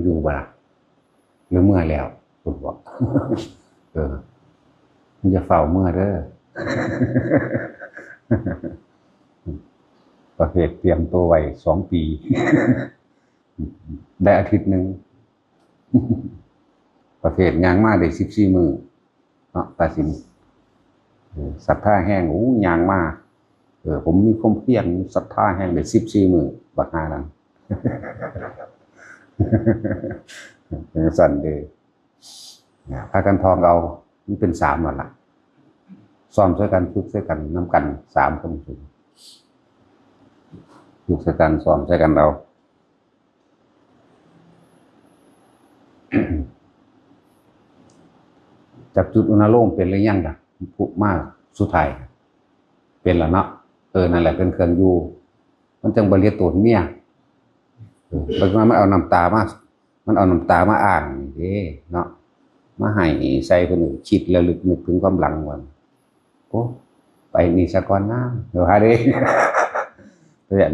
อยู่บ่ล่ะหรือเมื่อแล้วคุณบอกมันจะเฝ้าเมื่อเด้อประเภทเตรียมตัวไว้2 ปี ได้อาทิตย์หนึ่งประเภทยางมาได้14 มื้อเนาะตัดสินศรัทธาแห้งยางมาผมมีความเพียรศรัทธาแห้งได้14 มื้อบักหานั้นเป็นสั่นเด้พากันทองเอามันเป็น3วันละซ้อมช่วยกันฝึกช่วยกันน้ำกัน3 คนฝึกช่วยกันซ้อมช่วยกันเราจับจุดอุณโลมเป็นหรือยังล่ะผูกมากสุดท้ายเป็นแล้วเนาะนั่นแหละเป็นเครื่องอยู่มันจังบริเวณตัวเมียบางทีมันเอาน้ำตามาอ่างนี่เนาะมาให้ใส่คนอื่นคิดแล้วลึกนึกถึงความหลังวันโอ้ไปนี่สะก่อนน้ำเดี๋ยวหาได้เพื่อน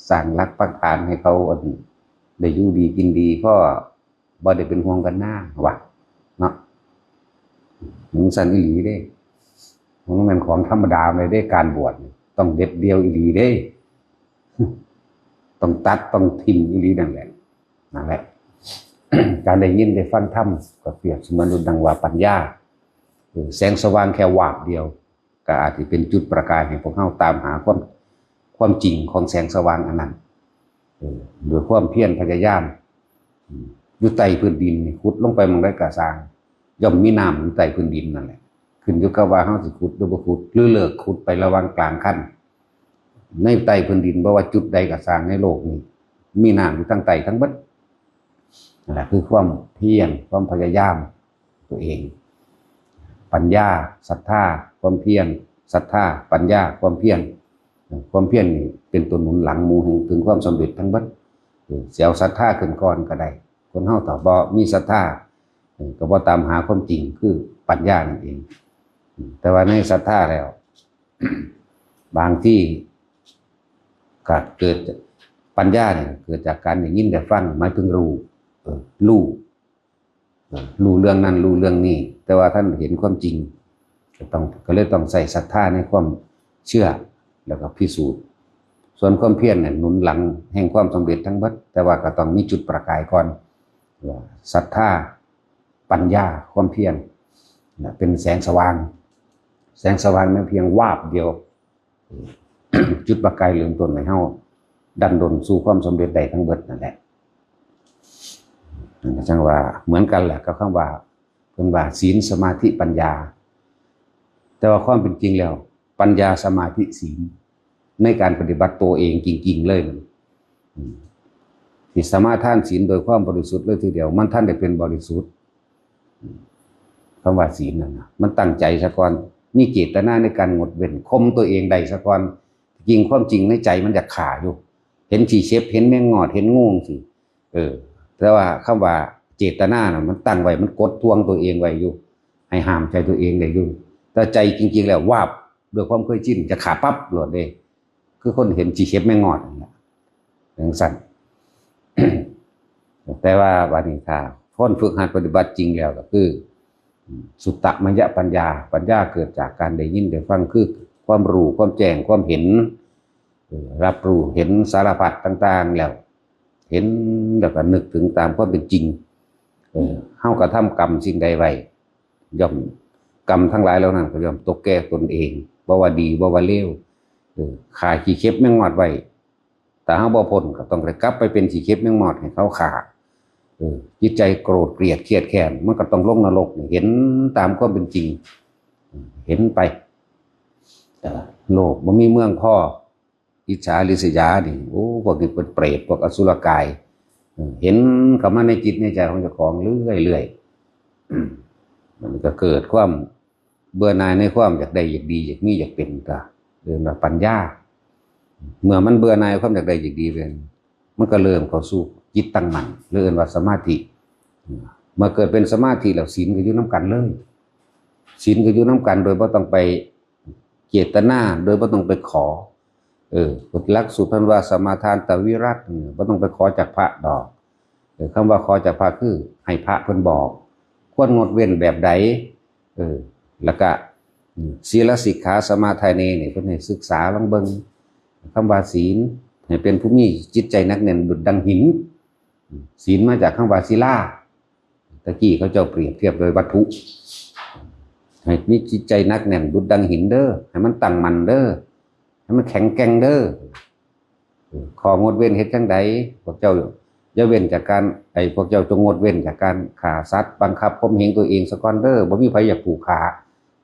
สั่งรักปักฐานให้เขาได้อยู่ดีกินดีก็บ่ได้เป็นห่วงกันหน้าว่ะเนาะมันสั่นอีหลีเด้มันเป็นของธรรมดาเลยได้การบวชต้องเด็ดเดียวอีหลีเด้ต้องตัดต้องทิ่มอีหลีนั่นแหละการได้ยินได้ฟังธรรมก็เปรียบเสมือนดังว่าปัญญาแสงสว่างแค่วาบเดียวก็อาจจะเป็นจุดประกายให้พวกเราตามหาความจริงของแสงสว่างอันนั้นโดยความเพียรพยายามอยู่ใต้พื้นดินขุดลงไปมันได้กระสร้างย่อมมีน้ำอยู่ใต้พื้นดินนั่นแหละขึ้นอยู่กับว่าเราสิขุดหรือบ่ขุดหรือเลิกขุดไประหว่างกลางขั้นในใต้พื้นดินบ่ว่าจุดใดกระสร้างในโลกนี้มีน้ำอยู่ทั้งใต้ทั้งเบิดนั่นแหละคือความเพียรความพยายามตัวเองปัญญาศรัทธาความเพียรศรัทธาปัญญาความเพียรนี่เป็นตัวหนุนหลังหมู่ถึงความสำเร็จทั้งเบิดเสียวศรัทธาขึ้นก่อนก็ได้คนเฮาถ้าบ่มีศรัทธาก็บ่ตามหาความจริงคือปัญญานั่นเองแต่ว่าในศรัทธาแล้ว บางที่ก็เกิดปัญญาเนี่ยเกิดจากการได้ยินได้ฟังหมายถึงรู้เรื่องนั้นรู้เรื่องนี้แต่ว่าท่านเห็นความจริงก็เลยต้องใส่ศรัทธาในความเชื่อแล้วก็พิสูจน์ส่วนความเพียรเนี่ยหนุนหลังแห่งความสำเร็จทั้งหมดแต่ว่าก็ต้องมีจุดประกายก่อนศรัทธาปัญญาความเพียรเป็นแสงสว่างนั้นเพียงวาบเดียว จุดประกายเริ่มต้นให้เฮาดันดนสู่ความสำเร็จได้ทั้งหมดนั่นแหละจังว่าเหมือนกันแหละกับคำว่าเพิ่นว่าศีลสมาธิปัญญาแต่ว่าความเป็นจริงแล้วปัญญาสมาธิศีลในการปฏิบัติตัวเองจริงๆเลยที่สมาทานศีลโดยความบริสุทธิ์เลยทีเดียวมันท่านได้เป็นบริสุทธิ์คำว่าศีลนั่นนะมันตั้งใจซะก่อนมีเจตนาในการงดเว้นข่มตัวเองได้ซะก่อนจริงความจริงในใจมันจะขาอยู่เห็นฉีเชฟเห็นแมงงอดเห็นงูสิแต่ว่าคำว่าเจตนาน่ะมันตั้งไว้มันกดทวงตัวเองไว้อยู่ให้ห้ามใจตัวเองได้อยู่แต่ใจจริงๆแล้ววาบด้วยความเคยชินจะขาปั๊บหลดเลยคือคนเห็นฉีเชฟแมงงอดอย่างสั่น แต่ว่าวันนี้ค่ะคนฝึกหัดปฏิบัติจริงแล้วก็คือสุตตมัญญปัญญาเกิดจากการได้ยินได้ฟังคือความรู้ความแจ้งความเห็นรับรู้เห็นสารพัดต่างๆแล้วเห็นแล้วก็นึกถึงตามความเป็นจริงเฮากระทำกรรมสิ่งใดไว้ย่อมกรรมทั้งหลายแล้วนั้นก็ย่อมตกแก่ตนเองบ่ว่าดีบ่ว่าเลวขาขี้เข็บแมงมอดไว้แต่เฮาบ่พ้นก็ต้องกลับไปเป็นขี้เข็บแมงมอดให้เขาขาจิตใจโกรธเกลียดเครียดแค้นมันก็ต้องลงนรกเห็นตามความเป็นจริงเห็นไปโลกบ่มีเมืองพ่ออิจฉาริษยาดิโอ้พวกนี้เป็นเปรตพวกอสุรกายเห็นเข้ามาในจิตในใจของเจ้าของเรื่อยๆมันก็เกิดความเบื่อหน่ายในความอยากได้อยากดีอยากมีอยากเป็นก็เริ่มว่าปัญญาเมื่อมันเบื่อหน่ายความอยากได้อยากดีเป็นมันก็เริ่มเข้าสู่จิตตั้งมั่นเรียกว่าสมาธิเมื่อเกิดเป็นสมาธิแล้วศีลก็อยู่น้ำกันเลยศีลก็อยู่น้ำกันโดยไม่ต้องไปเจตนาโดยไม่ต้องไปขอกฎลักษณ์สุพันว่าสมาทานตวิรัตไม่ต้องไปขอจากพระดอก คำว่าขอจากพระคือให้พระเพิ่นบอกควรงดเว้นแบบใดแล้วก็ศีลสิกขาสมาทานเนนี่เพิ่นให้ศึกษาลองเบิ่งคำว่าศีลให้เป็นผู้มีจิตใจหนักแน่นดุจดังหินศีลมาจากคำว่าศิลาตะกี้เขาเจ้าเปรียบเทียบโดยวัตถุให้มีจิตใจหนักแน่นดุจดังหินเด้อให้มันตั้งมั่นเด้อให้มันแข็งแกร่งเด้อของดเว้นเฮ็ดจังใดพวกเจ้าอย่าเว้นจากการพวกเจ้าจงงดเว้นจากการฆ่าสัตว์บังคับข่มเหงตัวเองซะก่อนเด้อบ่มีไผอยากถูกฆ่า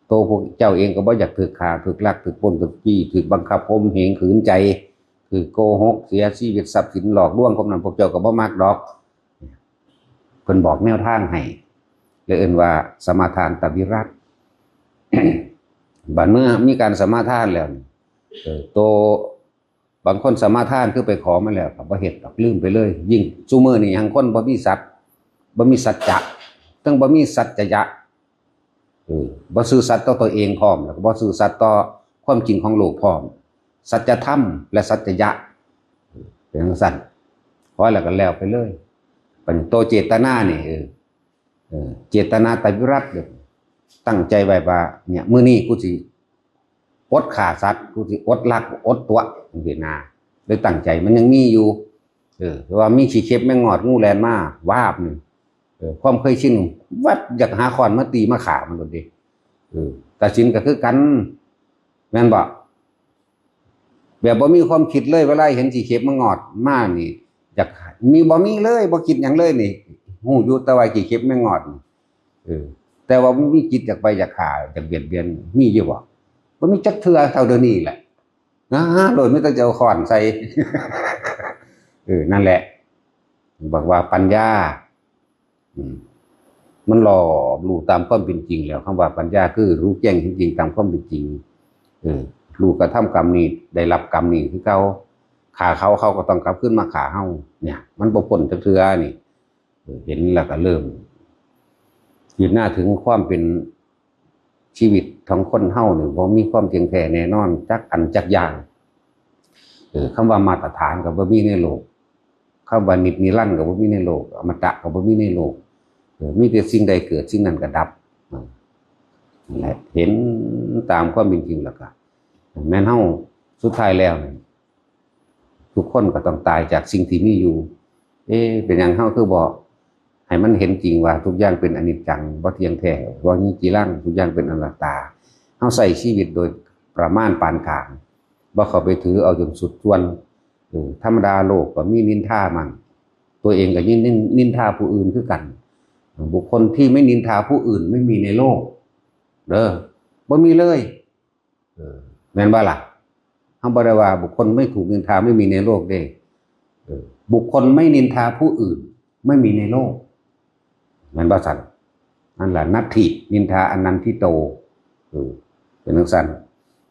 โตพวกเจ้าเองก็บ่อยากถูกฆ่าถูกลักถูกปล้นถูกจี้ถูกบังคับข่มเหงขืนใจถูกโกหกเสียชีวิตทรัพย์สินหลอกลวงพวกนั้นพวกเจ้าก็บ่มักดอกเพิ่นบอกแนวทางให้เลยเอิ้นว่าสมาทานตวิรัต บัดเมื่อมีการสมาทานแล้วโตบางคนสมาทานคือไปขอมาแล้วก็บ่เฮ็ดดอกลืมไปเลยยิ่งซุมื้อนี้หังคนบ่มีสัตว์บ่มีสัจจะต้องบ่มีสัจจะบ่ซื่อสัตย์ต่อตัวเองพร้อมแล้วก็บ่ซื่อสัตย์ต่อความจริงของโลกพร้อมสัจธรรมและสัจจะเป็นจังซั่นขอแล้วก็แล้วไปเลยปัญโตเจตนานี่เจตนาตวิรัตตั้งใจไว้ว่าเนี่ยมื้อนี้กูสิอดฆ่าสัตว์กูสิอดลักอดตัวจังซี่นะเลยตั้งใจมันยังมีอยู่แต่ว่ามีขี้เข็บแมงงอดงูแลนมาวาบนึงความเคยชินวัดอยากหาค้อนมาตีมาฆ่ามันโดดดิตัดสินก็คือกันแม่นบ่แบบบ่มีความคิดเลยเวลาเห็นขี้เข็บแมงงอดมานี่อยากมีบ่มีเลยบ่คิดหยังเลยนี่ฮู้อยู่แต่ว่าขี้เข็บแมงงอดแต่ว่ามีจิตอยากไปอยากฆ่าอยากเบียดเบียนมีอยู่บ่บ่มีจักเทื่อเท่าเดี๋ยวนี้แหละโดยไม่ต้องจะเอาค้อนใส่ นั่นแหละบอกว่าปัญญามันหล่อรู้ตามความเป็นจริงแล้วคำว่าปัญญาคือรู้แจ้งจริงๆตามความเป็นจริงรู้กระทำกรรมนี้ได้รับกรรมนี้คือเขาฆ่าเขาก็ต้องกลับขึ้นมาฆ่าเฮาเนี่ยมันบ่พ้นจักเทื่อนี่เห็นแล้วก็เริ่มยืนหน้าถึงความเป็นชีวิตของคนเฮาเนี่ยบ่มีความเที่ยงแท้แน่นอนจักอันจักอย่างคำว่ามาตรฐานก็บ่มีในโลกคำว่านิรันดร์ก็บ่มีในโลกอมตะก็บ่มีในโลกมีแต่สิ่งใดเกิดสิ่งนั้นก็ดับนั่นแหละเห็นตามความเป็นจริงแล้วก็แม้นเฮาสุดท้ายแล้วทุกคนก็ต้องตายจากสิ่งที่มีอยู่เป็นหยังเฮาคือบ่ให้มันเห็นจริงว่าทุกอย่างเป็นอนิจจังบ่เที่ยงแท้บ่มีจีรังทุกอย่างเป็นอนัตตาเฮาใช้ชีวิตโดยประมาณปานกลางบ่เข้าไปถือเอาจนสุดส่วนธรรมดาโลกก็มีนินทามั่งตัวเองก็ยิ่งนินทาผู้อื่นคือกันบุคคลที่ไม่นินทาผู้อื่นไม่มีในโลกบ่มีเลยแม่นบ่ล่ะเฮาบ่ได้ว่าบุคคลไม่ถูกนินทาไม่มีในโลกเด้บุคคลไม่นินทาผู้อื่นไม่มีในโลกแม่นบ่ซั่นนั่นล่ะนัตถินินทาอนันทิโตเป็นจังซั่น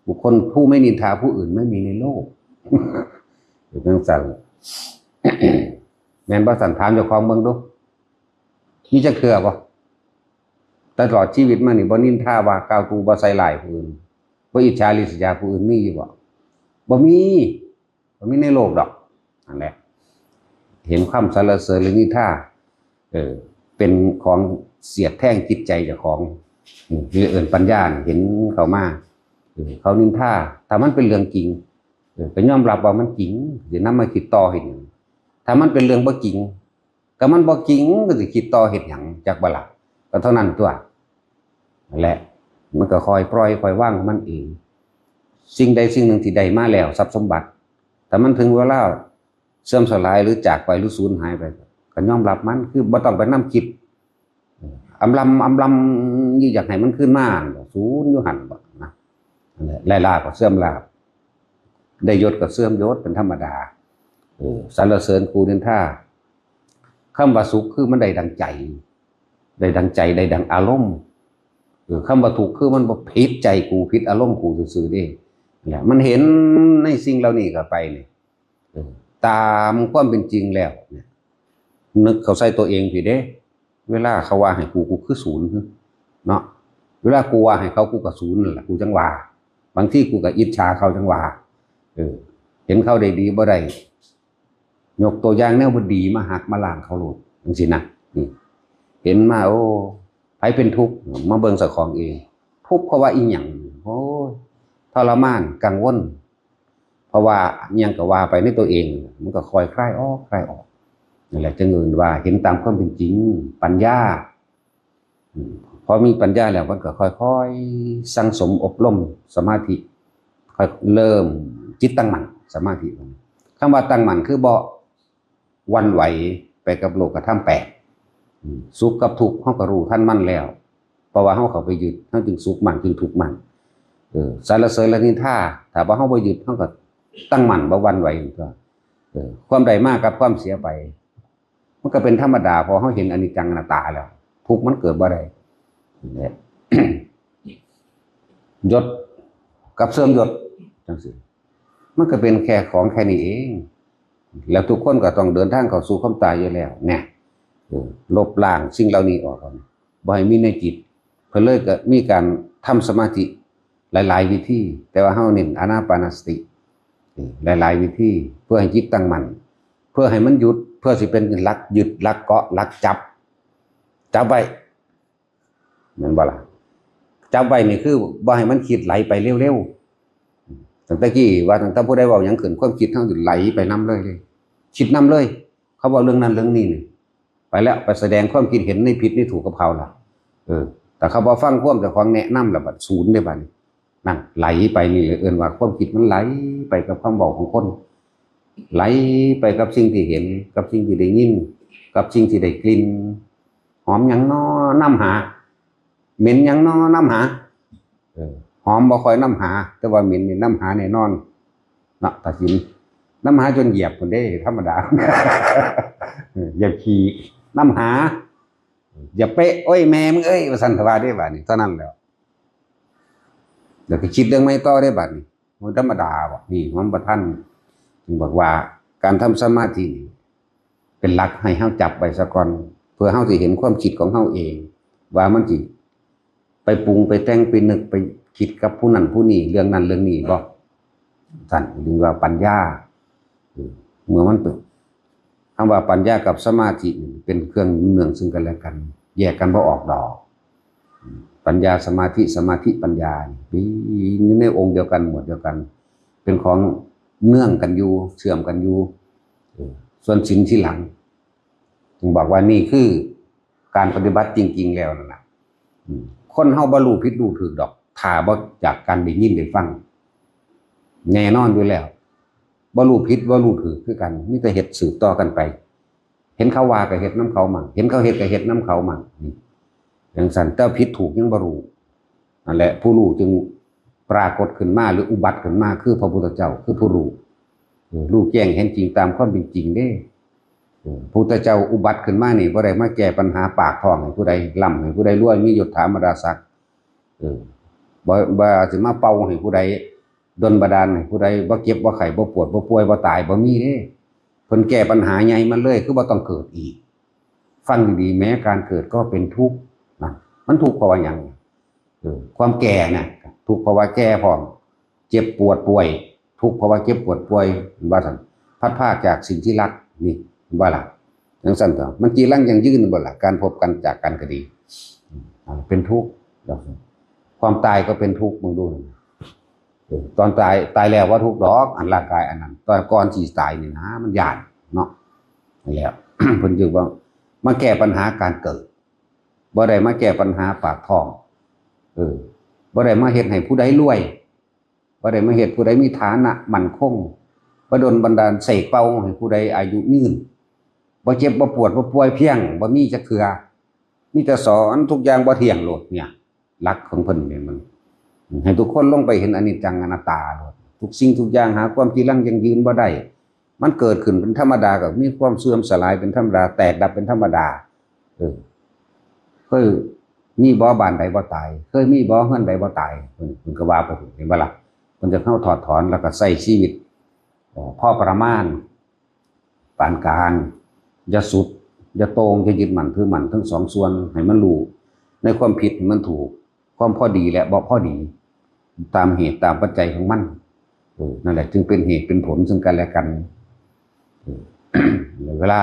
บุคคลผู้ไม่นินทาผู้อื่นไม่มีในโลกเป็นจังซั่น แม่นบ่ซั่นถามเจ้าของเบิ่งดูมีจักเทื่อบ่ตลอดชีวิตมานี่บ่นินทาว่ากล่าวตูบ่ใส่ร้ายผู้อื่นบ่อิจฉาริษยาผู้อื่นมีอยู่บ่มีในโลกดอกนั่นแหละเห็นความสรรเสริญหรือนินทาเป็นของเสียดแทงจิตใจเจ้าของคือเอิ้นปัญญาเห็นเข้ามาเขานินทาถ้ามันเป็นเรื่องจริงก็ยอมรับว่ามันจริงสินำมาคิดต่อเฮ็ดหยังถ้ามันเป็นเรื่องบ่จริงก็มันบ่จริงก็สิคิดต่อเฮ็ดหยังจักบ่ล่ะก็เท่านั้นตัวนั่นแหละมันก็คอยปล่อยคอยวางมันเองสิ่งใดสิ่งหนึ่งที่ได้มาแล้วทรัพย์สมบัติแต่มันถึงเวลาเสื่อมสลายหรือจากไปหรือสูญหายไปก็ยอมรับมันคือบ่ต้องไปนำคิดอำลำอยากให้มันขึ้นมาสูญอยู่หั่นบ่นะนั่นแหละลาก็เสื่อมลาภได้ยศก็เสื่อมยศเป็นธรรมดาสรรเสริญกูนินทาคำว่าสุขคือมันได้ดังใจได้ดังอารมณ์คำว่าทุกข์คือมันบ่ผิดใจกูผิดอารมณ์กูซื่อๆเด้เนี่ยมันเห็นในสิ่งเหล่านี้ก็ไปนี่ตามความเป็นจริงแล้วเนี่ยนึกเข้าใส่ตัวเองผิดเด้เวลาเขาว่าให้กูคือศูนย์เนาะเวลากูว่าให้เขากูก็ศูนย์นั่นแหละกูจังว่าบางทีกูก็อิจฉาเขาจังว่าเห็นเขาได้ดีบ่ได้ยกตัวอย่างแนวบ่ดีมาหักมาล้างเขาโลด จังซี่นะนี่เห็นมาโอ้ไผเป็นทุกข์มาเบิ่งเจ้าของเองทุกข์เพราะว่าอีหยังโอ้ยทรมานกังวลเพราะว่าอิหยังก็ว่าไปในตัวเองมันก็คอยคลายออกนั่นแหละจึงเอิ้นว่าเห็นตามความเป็นจริงปัญญาพอมีปัญญาแล้วมันก็ค่อยๆสั่งสมอบรมสมาธิค่อยเริ่มจิตตั้งมั่นสมาธิคำว่าตั้งมั่นคือบ่หวั่นไหวไปกับโลกธรรมแปดสุขกับทุกข์เฮาก็รู้ทันมันแล้วเพราะว่าเฮาเข้าไปยึดเฮาจึงสุขมันจึงทุกข์มันสรรเสริญและนินทาถ้าว่าเฮาบ่ยึดเฮาก็ตั้งมั่นบ่หวั่นไหวก็ความใดมากกับความเสียไปมันก็เป็นธรรมดาพอเฮาเห็นอนิจจังอนัตตาแล้วทุกข์มันเกิดบ่ได้ยศกับเสริมยศจังซี่มันก็เป็นแค่ของแค่นี้เองแล้วทุกคนก็ต้องเดินทางเข้าสู่ความตายอยู่แล้วเนี่ยลบล้างสิ่งเหล่านี้ออกบ่ให้มีในจิตเพิ่นเลยก็มีการทำสมาธิหลายๆวิธีแต่ว่าเฮาเน้นอานาปานสติหลายๆวิธีเพื่อให้จิตตั้งมั่นเพื่อให้มันหยุดเพื่อสิเป็นหลักยึดหลักเกาะหลักจับไว้แม่นบ่ล่ะจับไว้นี่คือบ่ให้มันคิดไหลไปเร็วๆตั้งแต่กี้ว่าตั้งแต่ผู้ใดเว้าหยังขึ้นความคิดเฮาสิไหลไปนำเลยคิดนำเลยเขาบอกเรื่องนั้นเรื่องนี้นี่ไปแล้วไปแสดงความคิดเห็นในผิดในถูกกับเขาล่ะแต่เขาบ่ฟังความเจ้าของแนะนำแล้วบัดศูนย์ได้บัดนี้นั่นไหลไปนี่เลยเอิ้นว่าความคิดมันไหลไปกับคำเว้าของคนไหลไปกับสิ่งที่เห็นกับสิ่งที่ได้ยินกับสิ่งที่ได้กลิ่นหอมหยังน้อนำหาเหม็นหยังน้อนำหาหอมบ่ค่อยนำหาแต่ว่าเหม็นนี่นำหาแน่นอนเนาะตัดสินนำหาจนเหยียบพุ่นเด้ธรรมดาอย่าขี่นำหาอย่าเป๊ะโอ้ยแม่มึงเอ้ยว่าซั่นทว่าได้บัดนี้เท่านั้นแล้วเดี๋ยวก็คิดเรื่องไม่ต่อได้บัดนี้มันธรรมดาบ่นี่มันบ่ทันจึงบอกว่าการทำสมาธิเป็นหลักให้เฮาจับไว้ซะก่อนเพื่อเฮาสิเห็นความคิดของเฮาเองว่ามันสิไปปรุงไปแต่งไปนึกไปคิดกับผู้นั้นผู้นี้เรื่องนั้นเรื่องนี้บ่สั่นถึงว่าปัญญาเมื่อมันเป็นคำว่าปัญญากับสมาธิเป็นเครื่องเนื่องซึ่งกันและกันแยกกันบ่ออกดอกปัญญาสมาธิปัญญานี่ในองค์เดียวกันหมดเดียวกันเป็นของเนื่องกันอยู่เชื่อมกันอยู่ส่วนศีลที่หลังจึงบอกว่านี่คือการปฏิบัติจริงๆแล้วนั่นน่ะคนเฮาบ่รู้ผิดรู้ถูกดอกถ้าบ่จากการได้ยินได้ฟังแน่นอนอยู่แล้วบ่รู้ผิดบ่รู้ถูกคือกันมีแต่เฮ็ดสืบต่อกันไปเห็นเขาว่าก็เฮ็ดนำเขามั่งเห็นเขาเฮ็ดก็เฮ็ดนำเขามั่งนี่จังซั่นแต่ผิดถูกยังบ่รู้นั่นแหละผู้รู้จึงปรากฏขึ้นมาหรืออุบัติขึ้นมาคือพระพุทธเจ้าคือผู้รู้แจ้งเห็นจริงตามความเป็นจริงเด้พระพุทธเจ้าอุบัติขึ้นมานี่บ่ได้มาแก้ปัญหาปากท้องให้ผู้ใดร่ำให้ผู้ใดรวยมียศถาบรรดาศักดิ์บ่สิมาเป่าให้ผู้ใดดลบันดาลให้ผู้ใดบ่เจ็บบ่ไข้บ่ปวดบ่ป่วยบ่ตายบ่มีเด้เพิ่นแก้ปัญหาใหญ่มันเลยคือบ่ต้องเกิดอีกฟังดีๆแม้การเกิดก็เป็นทุกข์นะมันทุกข์เพราะว่าหยังความแก่น่ะทุกข์เพราะว่าแก่พร้อมเจ็บปวดป่วยทุกข์เพราะว่าเจ็บปวดป่วยว่าซั่นพัดพรากจากสิ่งที่รักนี่ว่าล่ะจังซั่นก็มันจีรังยังยืนบ่ล่ะการพบกันจากกันก็ดีเป็นทุกข์ความตายก็เป็นทุกข์มึงดูตอนตายแล้วว่าทุกข์ดอกอันร่างกายอันนั้นตอนก่อนสิตายนี่นะมันยากเนาะนั่นแหละ เพิ่นจึงว่ามาแก้ปัญหาการเกิดบ่ได้มาแก้ปัญหาปากท้องบ่ได้มาเฮ็ดให้ผู้ใดรวยบ่ได้มาเฮ็ดผู้ใดมีฐานะมั่นคงบ่ดลบันดาลเสกเป่าให้ผู้ใดอายุยืนบ่เจ็บบ่ปวดบ่ป่วยเพียงบ่มีจักเทื่อมีแต่สอนทุกอย่างบ่เที่ยงโลดเนี่ยหลักของเพิ่นนี่มันให้ทุกคนลงไปเห็นอนิจจังอนัตตาโลดทุกสิ่งทุกอย่างหาความจีรังยั่งยืนบ่ได้มันเกิดขึ้นเป็นธรรมดาก็มีความเสื่อมสลายเป็นธรรมดาแตกดับเป็นธรรมดาเคยมีบ่บ้านใดบ่ตายเคยมีบ่เฮือนใดบ่ตายเพิ่นก็ว่าไปเห็นบ่ล่ะเพิ่นจะเข้าถอดถอนแล้วก็ใช้ชีวิตพอประมาณปานกลางอย่าสุดอย่าโตงอย่ายึดมั่นถือมั่นทั้งสองส่วนให้มันรู้ในความผิดให้มันถูกความพอดีและบ่พอดีตามเหตุตามปัจจัยของมันนั่นแหละจึงเป็นเหตุเป็นผลซึ่งกันและกันเวลา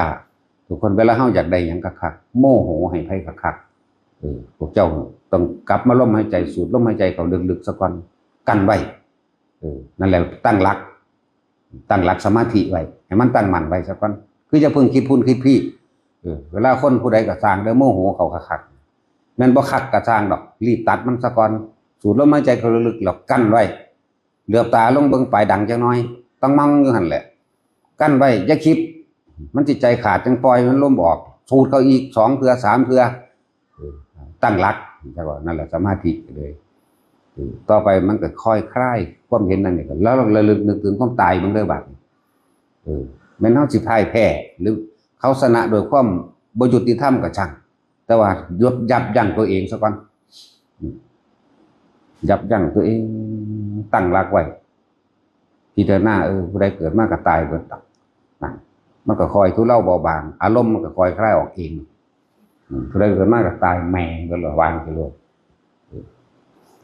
ทุกคนเวลาเฮาอยากได้หยังคักๆโมโหให้ไผคักๆพวกเจ้าต้องกลับมาลมหายใจสูดลมหายใจเข้าลึกๆซะก่อนกันไว้นั่นแหละตั้งหลักสมาธิไว้ให้มันตั้งมั่นไว้ซะก่อนคือจะเพิ่งคิดพุ่นคิดพี่เวลาคนผู้ใดก็สร้างเด้อโมโหเขาคักๆแม่นบ่คักก็สร้างดอกรีบตัดมันซะก่อนสูดลมหายใจเข้าลึกๆแล้วกั้นไว้เหลือบตาลงเบิ่งปลายดังจักหน่อยต้องมองอยู่หั่นแหละกั้นไว้อย่าคิดมันจิตใจขาดจังปล่อยมันลมออกสูดเข้าอีก2เทื่อ3เทื่อตั้งหลักจังว่านั่นแหละสมาธิเลยต่อไปมันก็ค่อยคลายความเห็นนั่นนี่ก็แล้วระลึกนึกถึงความตายมันเด้อบัดแม้นเฮาสิพ่ายแพ้หรือเขาชนะโดยความบ่ยุติธรรมก็ช่างแต่ว่ายับยั้งตัวเองซะก่อนยับยั้งตัวเองตั้งหลักไว้พิจารณาผู้ใดเกิดมาก็ตายเบิดดอกนั่นมันก็คอยทุเลาเบาบางอารมณ์มันก็คอยคลายออกเองผู้ใดเกิดมาก็ตายแม่งก็เลยวางไปเลย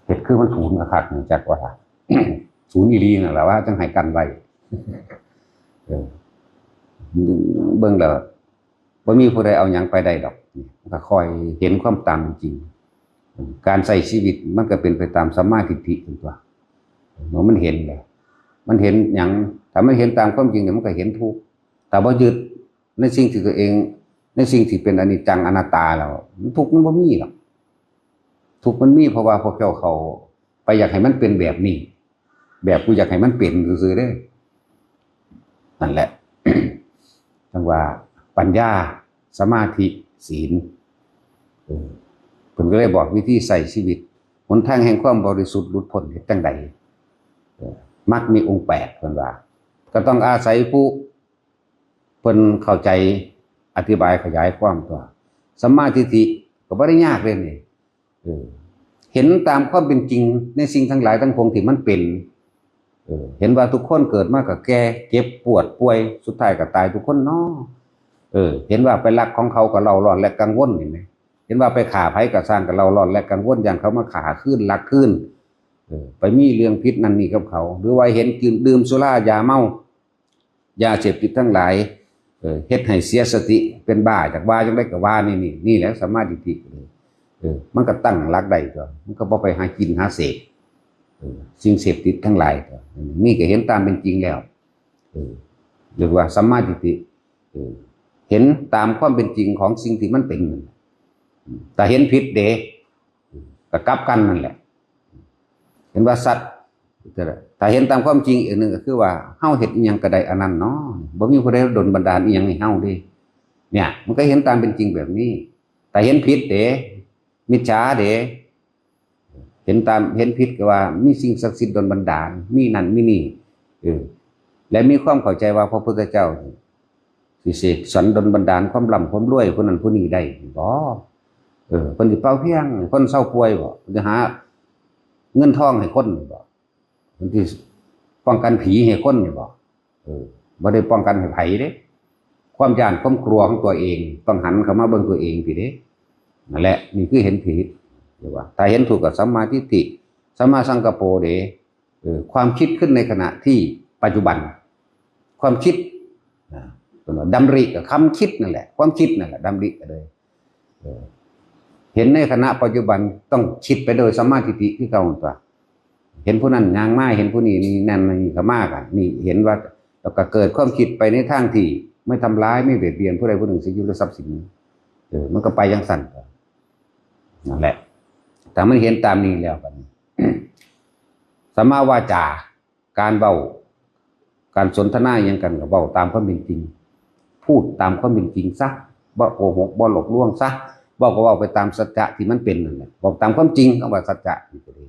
เหตุคือมันศูนย์คักๆจักว่าศูนย์อีหลีนั่นแหละว่าจังให้กันไว้เบิ่งแล้วบ่มีผู้ใดเอาหยังไปได้ดอกมันก็คอยเห็นความตามจริงการใช้ชีวิตมันก็เป็นไปตามสัมมาทิฏฐิตัวเมื่อมันเห็นแล้วมันเห็นอย่างถ้ามันเห็นตามความจริงเนี่ยมันก็เห็นทุกข์แต่ว่ายึดในสิ่งที่ตัวเองในสิ่งที่เป็นอนิจจังอนัตตาแล้วทุกข์มันบ่มีหรอกทุกข์มันมีเพราะว่าพวกเขาไปอยากให้มันเป็นแบบนี้แบบกูอยากให้มันเป็นซื่อๆเด้นั่นแหละ จังว่าปัญญาสมาธิศีลผมก็เลยบอกวิธีใส่ชีวิตหนทางแห่งความบริสุทธิ์หลุดพ้นเฮ็ดจังใดมักมีองค์8เพิ่นว่าก็ต้องอาศัยผู้เพิ่นเข้าใจอธิบายขยายความตัวสัมมาทิฏฐิก็บ่ได้ยากเลยนี่เห็นตามความเป็นจริงในสิ่งทั้งหลายทั้งปวงที่มันเป็นเห็นว่าทุกคนเกิดมาก็แก่เจ็บปวดป่วยสุดท้ายก็ตายทุกคนเนาะเห็นว่าไปรักของเขาก็เล่าร้อนและกังวลเห็นไหมเห็นว่าไปฆ่าไผก็สร้างก็เล่าร้อนและกังวลอย่างเขามาฆ่าขึ้นลักขึ้นไปมีเรื่องพิษนั่นนี่กับเขาหรือว่าเห็นดื่มสุรายาเมายาเสพติดทั้งหลายเฮ็ดให้เสียสติเป็นบ้าจากว่าจังได๋ก็ว่านี่แหละสัมมาทิฏฐิมันก็ตั้งหลักได้ตัวมันก็บ่ไปหากินหาเสพสิ่งเสพติดทั้งหลายตัวนี่ก็เห็นตามเป็นจริงแล้วเรียกว่าสัมมาทิฏฐิเห็นตามความเป็นจริงของสิ่งที่มันเป็นแต่เห็นผิดเด้ก็กลับกันนั่นแหละเห็นว่าสัตว์แต่เห็นตามความจริงอีกนึงก็คือว่าเฮาเฮ็ดอีหยังก็ได้อันนั้นเนาะบ่มีผู้ใดดลบันดาลอีหยังให้เฮาเด้เนี่ยมันก็เห็นตามเป็นจริงแบบนี้แต่เห็นผิดเด้มิจฉาเด้เห็นผิดก็ว่ามีสิ่งศักดิ์สิทธิ์ดลบันดาลมีนั่นมีนี่และมีความเข้าใจว่าพระพุทธเจ้าสิเสกสรรดลบันดาลความร่ำความรวยผู้นั้นผู้นี้ได้บ่เพิ่นสิเป่าเพียงคนเศร้าป่วยบ่เพิ่นสิหาเงินทองให้คนบ่เพิ่นสิป้องกันผีให้คนนี่บ่บ่ได้ป้องกันให้ไผเด้ความย้านความกลัวของตัวเองต้องหันเข้ามาเบิ่งตัวเองพี่เด้นั่นแหละนี่คือเห็นผิดเรียกว่าถ้าเห็นถูกก็สัมมาทิฏฐิสัมมาสังกัปโปเด้ความคิดขึ้นในขณะที่ปัจจุบันความคิดดำริกับคำคิดนั่นแหละความคิดนั่นแหละดำริกันเลยเห็นในขณะปัจจุบันต้องคิดไปโดยสัมมาทิฏฐิที่เก่าตัวเห็นผู้นั้นย่างมาเห็นผู้นี้นี่นั่นนี่ก็มากอ่ะนี่เห็นว่าแล้วก็เกิดความคิดไปในทางที่ไม่ทำร้ายไม่เบียดเบียนผู้ใดผู้หนึ่งสิยุทธทรัพย์สินมันก็ไปยังสั่นนั่นแหละแต่มันเห็นตามนี้แล้วกันสัมมาวาจาการเว้าการสนทนาอย่างกันก็เว้าตามความเป็นจริงพูดตามความเป็นจริงซะบ่โกหกบ่หลอกลวงซะบ่ก็เว้าไปตามสัจจะที่มันเป็นนั่นแหละบอกตามความจริงก็ว่าสัจจะนี่ก็ดี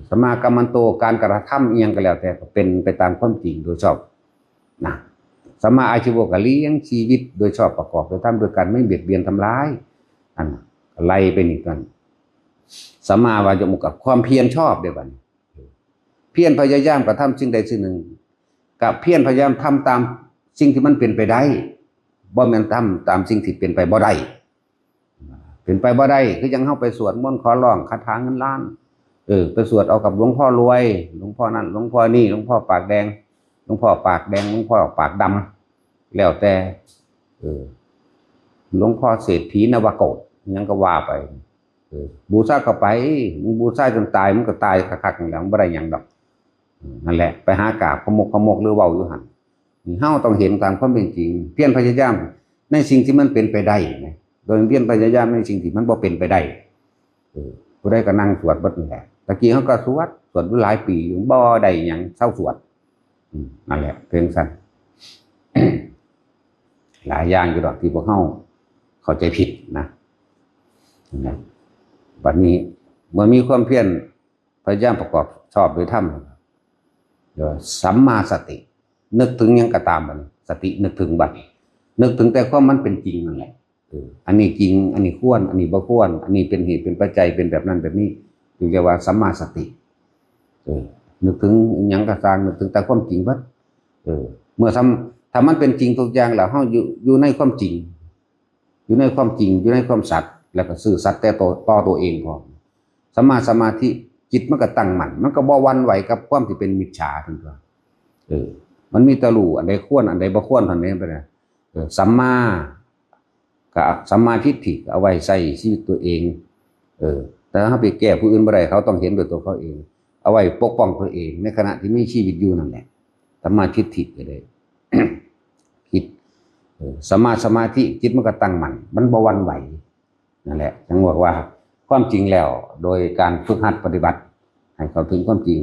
สัมมากัมมันโตการกระทำอีหยังก็แล้วแต่ก็เป็นไปตามความจริงโดยชอบนะสัมมาอาชีวะก็เลี้ยงชีวิตโดยชอบประกอบโดยทำโดยการไม่เบียดเบียนทำร้ายอันไล่ไปนี่กันสัมมาวายามกับความเพียรชอบเด้อบัดนี้เพียรพยายามกระทำสิ่งใดสิ่งหนึ่งกับเพียรพยายามทำตามสิ่งที่มันเป็นไปได้บ่แม่นทำตามสิ่งที่เป็นไปบ่ได้เป็นไปบ่ได้คือยังเฮาไปสวดมนต์ขอร้องคาถาเงินล้านไปสวดเอากับหลวงพ่อรวยหลวงพ่อนั่นหลวงพ่อนี่หลวงพ่อปากแดงหลวงพ่อปากแดงหลวงพ่อปากดำแล้วแต่ หลวงพ่อเศรษฐีนวโกฏยังก็ว่าไปบูชาเข้าไปมึงบูชาจนตายมึงก็ตายคักๆอย่างบ่ได้หยังดอกนั่นแหละไปหากราบขมกหรือเว้าอยู่หั่นเฮาต้องเห็นตามความเป็นจริงเพียรพยายามในสิ่งที่มันเป็นไปได้นะโดยเพียรพยายามในสิ่งที่มันบ่เป็นไปได้ผู้ใดก็นั่งสวดเบิดนั่นแหละตะกี้เฮาก็สวดอยู่หลายปีอยู่บ่ได้หยังเศร้าสวดนั่นแหละเพียงซั่น หลายอย่างอยู่ดอกที่พวกเฮาเข้าใจผิดนะบัดนี้เมื่อมีความเพียรพยายามประกอบชอบโดยธรรมเดี๋ยวสัมมาสตินึกถึงยังก็ตามบัดนี้สตินึกถึงบัดนึกถึงแต่ความมันเป็นจริงนั่นแหละอันนี้จริงอันนี้ควรอันนี้บ่ควรอันนี้เป็นเหตุเป็นปัจจัยเป็นแบบนั้นแบบนี้ถึงจะว่าสัมมาสตินึกถึงยังก็สร้างนึกถึงแต่ความจริงบัดเมื่อถ้ามันเป็นจริงทุกอย่างแล้วเฮาอยู่ในความจริงอยู่ในความจริงอยู่ในความสัตย์แล้วก็ซื่อสัตย์แต่ต่อตัวเองพร้อมสมาธิจิตมันก็ตั้งมั่นมันก็บ่หวั่นไหวกับความที่เป็นมิจฉาทั้งตัวมันมีแตะรู้อันใดควรอันใดบ่ควรเท่านั้นไปนะสัมมากับสัมมาทิฏฐิเอาไว้ใส่ชีวิตตัวเองแต่ถ้าไปแก้ผู้อื่นบ่ได้เขาต้องเห็นด้วยตัวเขาเองเอาไว้ปกป้องตัวเองในขณะที่มีชีวิตอยู่นั่นแหละสัมมาทิฏฐิก็ได้ คิดสมาธิจิตมันก็ตั้งมั่นมันบ่หวั่นไหวนั่นแหละจังบอกว่าความจริงแล้วโดยการฝึกหัดปฏิบัติให้เข้าถึงความจริง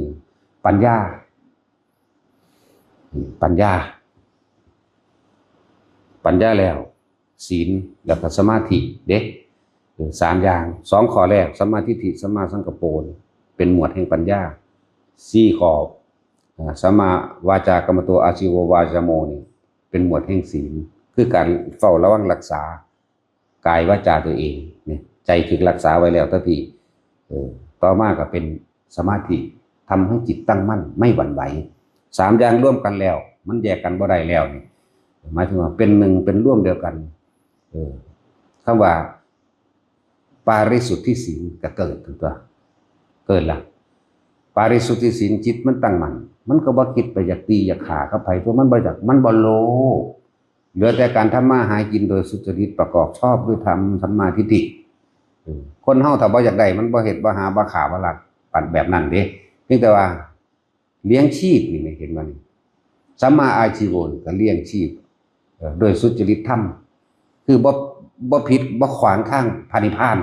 ปัญญาแล้วศีลแล้วก็สมาธิเด็ก3อย่าง2ข้อแรกสัมมาทิฏฐิสัมมาสังกัปโปเป็นหมวดแห่งปัญญา4ข้อสัมมาวาจากรรมโตอาชีววาจาโมนี่เป็นหมวดแห่งศีลคือการเฝ้าระวังรักษากายวาจาตัวเองเนี่ยใจถึกรักษาไว้แล้วทันทีต่อมาก็เป็นสมาธิทำให้จิตตั้งมั่นไม่หวั่นไหว3อย่างร่วมกันแล้วมันแยกกันบ่ได้แล้วนี่หมายถึงว่าเป็นหนึ่งเป็นร่วมเดียวกันคำว่าปาริสุทธิศีลก็เกิดตัวเกิดละปาริสุทธิศีลจิตมันตั้งมั่นมันก็บ่คิดไปอยากตีอยากฆ่ากับไผเพราะมันบ่อยากมันบ่โลภเหลือแต่การทำมาหากินโดยสุจริตประกอบชอบด้วยธรรมสัมมาทิฏฐิคนเฮาถ้าบ่อยากได้มันบ่เฮ็ดบ่หาบ่ฆ่าบ่ลักปัดแบบนั้นเด้เพียงแต่ว่าเลี้ยงชีพนี่เห็นบ่นี่สัมมาอาชีโวก็เลี้ยงชีพโดยสุจริตธรรมคือบ่ผิดบ่ขวางทางพระนิพพาน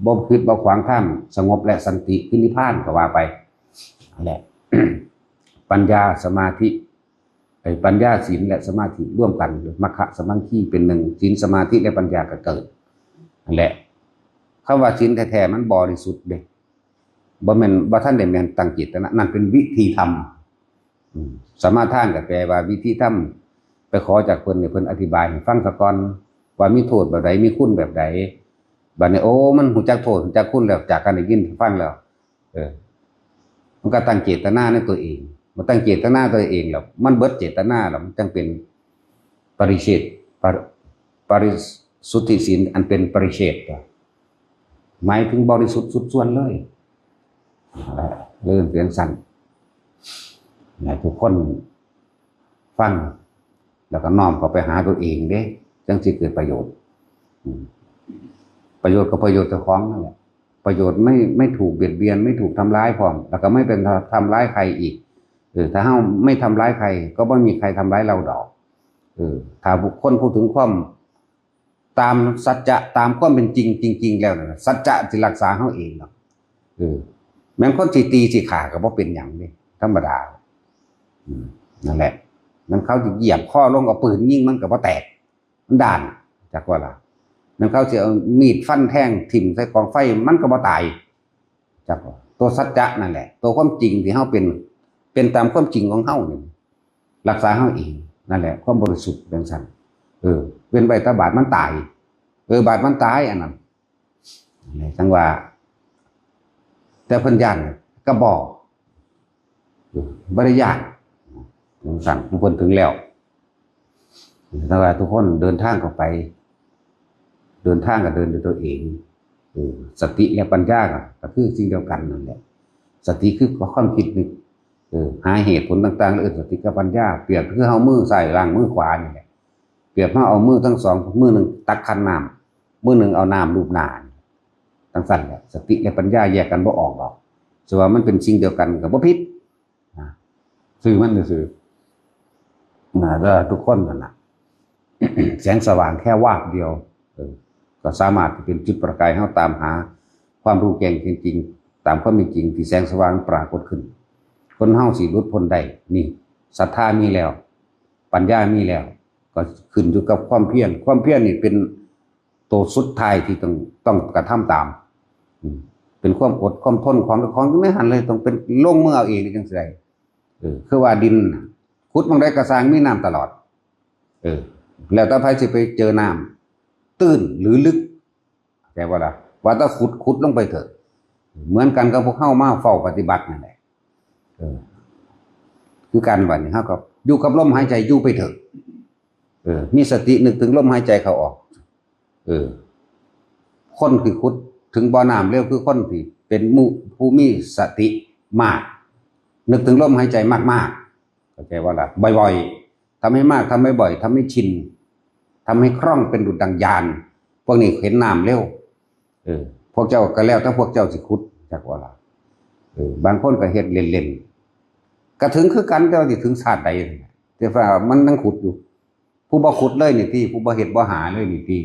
บ่ผิดบ่ขวางทางสงบและสันติคือนิพพานก็ว่าไปนั่นแหละ ปัญญาสมาธิปัญญาศีลและสมาธิร่วมกันมัคคะสมังคีเป็นหนึ่งศีลสมาธิและปัญญาก็เกิดนั่นแหละคำว่าศีลแท้ๆมันบริสุทธิ์เด้บ่แม่นบ่ทันได้แม่นตั้งจิตนะนั่นเป็นวิธีทำสมาทานก็แปลว่าวิธีทำไปขอจากเพิ่นเนี่ยเพิ่นอธิบายให้ฟังซะก่อนว่ามีโทษแบบใดมีคุณแบบใดบัดนี้โอ้มันรู้จักโทษรู้จักคุณแล้วจากการได้ยินฟังแล้วมันก็ตั้งเจตนาในตัวเองมันตั้งเจตนาตัวเองแล้วมันเบิดเจตนาแล้วมันจึงเป็นปริเฉทปริสุทธิศีลอันเป็นปริเฉทหมายถึงบริสุทธิ์สุดส่วนเลยเรื่องเสียงสั่นทุกคนฟังแล้วก็น้อมเข้าไปหาตัวเองเด้จังสิเกิดประโยชน์ก็ประโยชน์เจ้าของนั่นแหละประโยชน์ไม่ถูกเบียดเบียนไม่ถูกทำร้ายพร้อมแล้วก็ไม่เป็นทำร้ายใครอีกถ้าเฮาไม่ทำร้ายใครก็ไม่มีใครทำร้ายเราดอกถ้าบุคคลพูดถึงความตามสัจจะตามความเป็นจริงจริงๆแล้วนะสัจจะสิรักษาเฮาเองเนาะแม้คนสิตีสิฆ่าก็บ่เป็นหยังเด้ธรรมดานั่นแหละมันเขาสิเหยียบข้อลงเอาปืนยิงมันก็บ่แตกมันด้านจักว่าล่ะมันเขาสิเอามีดฟันแทงทิ่มใส่กองไฟมันก็บ่ตายจักว่าตัวสัจจะนั่นแหละตัวความจริงที่เฮาเป็นตามความจริงของเฮานี่รักษาเฮาเองนั่นแหละความบริสุทธิ์เป็นซั่นเว้นไว้แต่บาดมันตายบาดมันตายอันนั้นจังว่าแต่เพิ่นย่านก็บอกบ่ได้ย่านสั่งทุกคนถึงแล้วแต่ว่าทุกคนเดินทางเข้าไปเดินทางก็เดินด้วยตัวเองสติและปัญญาก็คือสิ่งเดียวกันนั่นแหละสติคือความคิดนึกหาเหตุผลต่างๆแล้วสติกับปัญญาเปรียบคือเฮามือซ้ายล้างมือขวานี่แหละ เปรียบว่าเอามือทั้งสองมือหนึ่งตักขันน้ำมือหนึ่งเอาน้ำลูบหน้าทั้งสั้นแหละสติและปัญญาแยกกันบ่ออกหรอกส่วนมันเป็นสิ่งเดียวกันกับบ่ผิดสื่อมันสื่อแล้วทุกคนนั่นแหละ แสงสว่างแค่วาบเดียวก็สามารถเป็นจุดประกายให้เราตามหาความรู้แจ้งจริงๆตามความเป็นจริงที่แสงสว่างปรากฏขึ้นคนเฮาสิหลุดพ้นได้นี่ศรัทธามีแล้วปัญญามีแล้วก็ขึ้นอยู่กับความเพียรนี่เป็นตัวสุดท้ายที่ต้องกระทำตามเป็นความอดความทนความไม่หันเลยต้องเป็นลงมือเอาเองจังซี่คือว่าดินขุดบางได้กระสร้างมีน้ำตลอดแล้วถ้าไผสิไปเจอน้ำตื้นหรือลึกแปลว่าล่ะว่าถ้าขุดลงไปเถอะเหมือนกันกับพวกเฮามาเฝ้าปฏิบัตินั่นแหละคือการบัดนี้เฮาก็อยู่กับลมหายใจอยู่ไปเถอะมีสตินึกถึงลมหายใจเข้าออกคนคือขุดถึงบ่อน้ำเร็วคือคนที่เป็นผู้มีสติมากนึกถึงลมหายใจมากๆเข้าใจว่าล่ะบ่อยๆทำให้มากทำให้บ่อยทำให้ชินทำให้คล่องเป็นดุจดังยานพวกนี้เห็นน้ำเร็วพวกเจ้าก็แล้วถ้าพวกเจ้าสิขุดจักว่าล่ะบางคนก็เฮ็ดเล่นๆก็ถึงคือกันแต่ว่าสิถึงชาติใดแต่ว่ามันยังขุดอยู่ผู้บ่ขุดเลยนี่ที่ผู้บ่เฮ็ดบ่หาเลยนี่ที่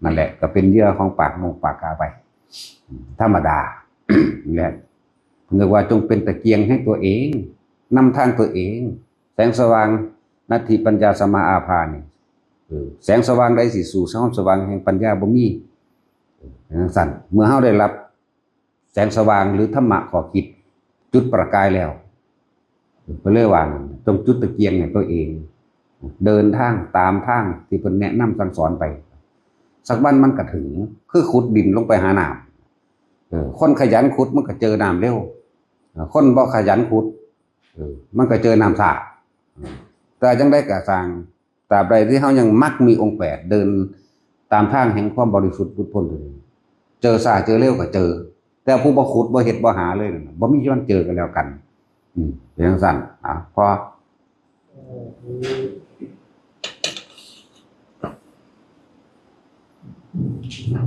นั่นแหละก็เป็นเหยื่อของปากมงปากกาไปธรรมดาแหละเรียกว่าจงเป็นตะเกียงให้ตัวเองนำทางตัวเองแสงสว่างนัตถิปัญญาสมาอาภานี่แสงสว่างใดสิสู่แสงสว่างแห่งปัญญาบ่มีสั่นเมื่อเฮาได้รับแสงสว่างหรือธรรมะข้อคิดจุดประกายแล้วก็เลยว่าจงจุดตะเกียงให้ตัวเองเดินทางตามทางที่เพิ่นแนะนำสั่งสอนไปสักวันมันก็ถึงคือขุดดินลงไปหาน้ำคนขยันขุดมันก็เจอน้ำเร็วคนบ่ขยันขุดมันก็เจอน้ำสาแต่จังได้กะสร้างตราบใดที่เฮายังมักมีองค์แปดเดินตามทางแห่งความบริสุทธิ์พุทธพ้นเจอสาเจอเร็วก็เจอแต่ผู้บ่ขุดบ่เฮ็ดบ่หาเลยบ่มีวันเจอกันแล้วกันเป็นจังซั่นพอ